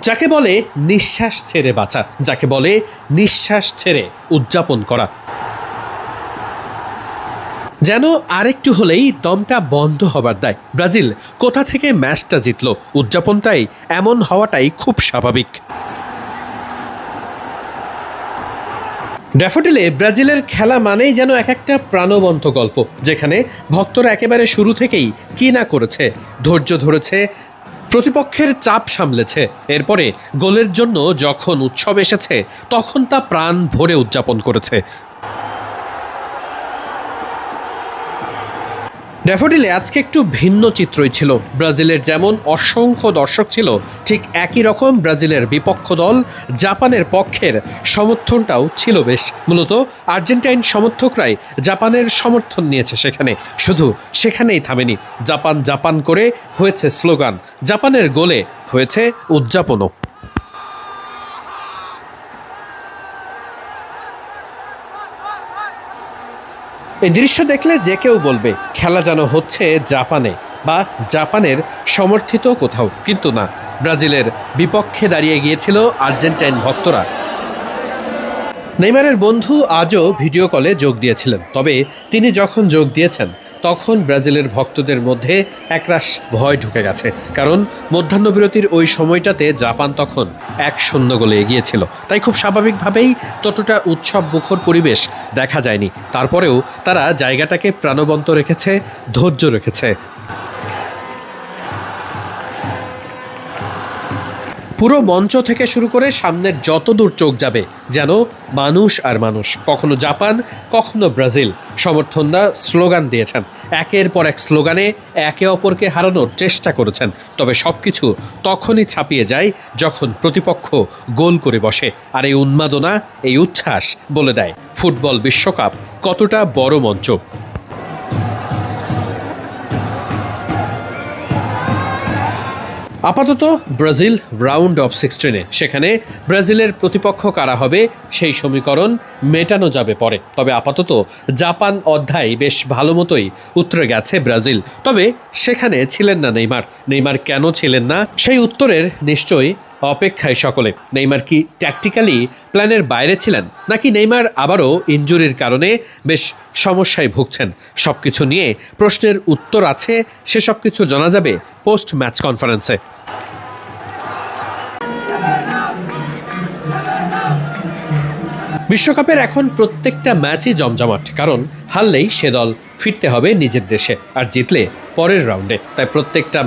যাকে বলে নিঃশ্বাস ছেড়ে বাঁচা, যাকে বলে নিঃশ্বাস ছেড়ে উদযাপন করা। যেন আরেকটু হলেই দমটা বন্ধ হবার দায়। ব্রাজিল কোথা থেকে ম্যাচটা জিতল, উদযাপনটাই এমন হওয়াটাই খুব স্বাভাবিক। ড্যাফোডিলে ব্রাজিলের খেলা মানেই যেন এক একটা প্রাণবন্ত গল্প, যেখানে ভক্তরা একেবারে শুরু থেকেই কি না করেছে, ধৈর্য ধরেছে, প্রতিপক্ষের চাপ সামলেছে, এরপরে গোলের জন্য যখন উৎসব এসেছে তখন তা প্রাণ ভরে উদযাপন করেছে। ড্যাফোডিলে আজকে একটু ভিন্ন চিত্রই ছিল। ব্রাজিলের যেমন অসংখ্য দর্শক ছিল, ঠিক একই রকম ব্রাজিলের বিপক্ষ দল জাপানের পক্ষের সমর্থনটাও ছিল বেশ। মূলত আর্জেন্টাইন সমর্থকরাই জাপানের সমর্থন নিয়েছে সেখানে, শুধু সেখানেই থামেনি। জাপান জাপান করে হয়েছে স্লোগান, জাপানের গোলে হয়েছে উদযাপনও। এই দৃশ্য দেখলে যে কেউ বলবে খেলা যেন হচ্ছে জাপানে বা জাপানের সমর্থিত কোথাও, কিন্তু না, ব্রাজিলের বিপক্ষে দাঁড়িয়ে গিয়েছিল আর্জেন্টাইন ভক্তরা। নেইমারের বন্ধু আজও ভিডিও কলে যোগ দিয়েছিলেন, তবে তিনি যখন যোগ দিয়েছেন তখন ব্রাজিলের ভক্তদের মধ্যে একরাশ ভয় ঢুকে গেছে, কারণ মধ্যাহ্নবিরতির ওই সময়টাতে জাপান তখন 1-0 গোলে এগিয়েছিল। তাই খুব স্বাভাবিকভাবেই ততটা উৎসব মুখর পরিবেশ দেখা যায়নি। তারপরেও তারা জায়গাটাকে প্রাণবন্ত রেখেছে, ধৈর্য রেখেছে। পুরো মঞ্চ থেকে শুরু করে সামনের যত দূর চোখ যাবে যেন মানুষ আর মানুষ, কখনো জাপান কখনো ব্রাজিল। সমর্থনরা স্লোগান দিয়েছেন, একের পর এক স্লোগানে একে অপরকে হারানোর চেষ্টা করেছেন। তবে সব কিছু তখনই ছাপিয়ে যায় যখন প্রতিপক্ষ গোল করে বসে, আর এই উন্মাদনা, এই উচ্ছ্বাস বলে দেয় ফুটবল বিশ্বকাপ কতটা বড় মঞ্চ। আপাতত ব্রাজিল রাউন্ড অফ 16-এ, সেখানে ব্রাজিলের প্রতিপক্ষ কারা হবে সেই সমীকরণ মেটানো যাবে পরে। তবে আপাতত জাপান অধ্যায় বেশ ভালো মতোই উত্তরে গেছে ব্রাজিল। তবে সেখানে ছিলেন না নেইমার। নেইমার কেন ছিলেন না সেই উত্তরের নিশ্চয়ই অপেক্ষায় সকলে। নেইমার কি ট্যাকটিক্যালি প্ল্যানের বাইরে ছিলেন, নাকি নেইমার আবারও ইনজুরির কারণে বেশ সমস্যায় ভুগছেন? সব কিছু নিয়ে প্রশ্নের উত্তর আছে, সেসব কিছু জানা যাবে পোস্ট ম্যাচ কনফারেন্সে। বিশ্বকাপের এখন প্রত্যেকটা ম্যাচই জমজমাট, কারণ হারলেই সে দল ফিরতে হবে নিজের দেশে, আর জিতলে পরের রাউন্ডে। তাই প্রত্যেকটা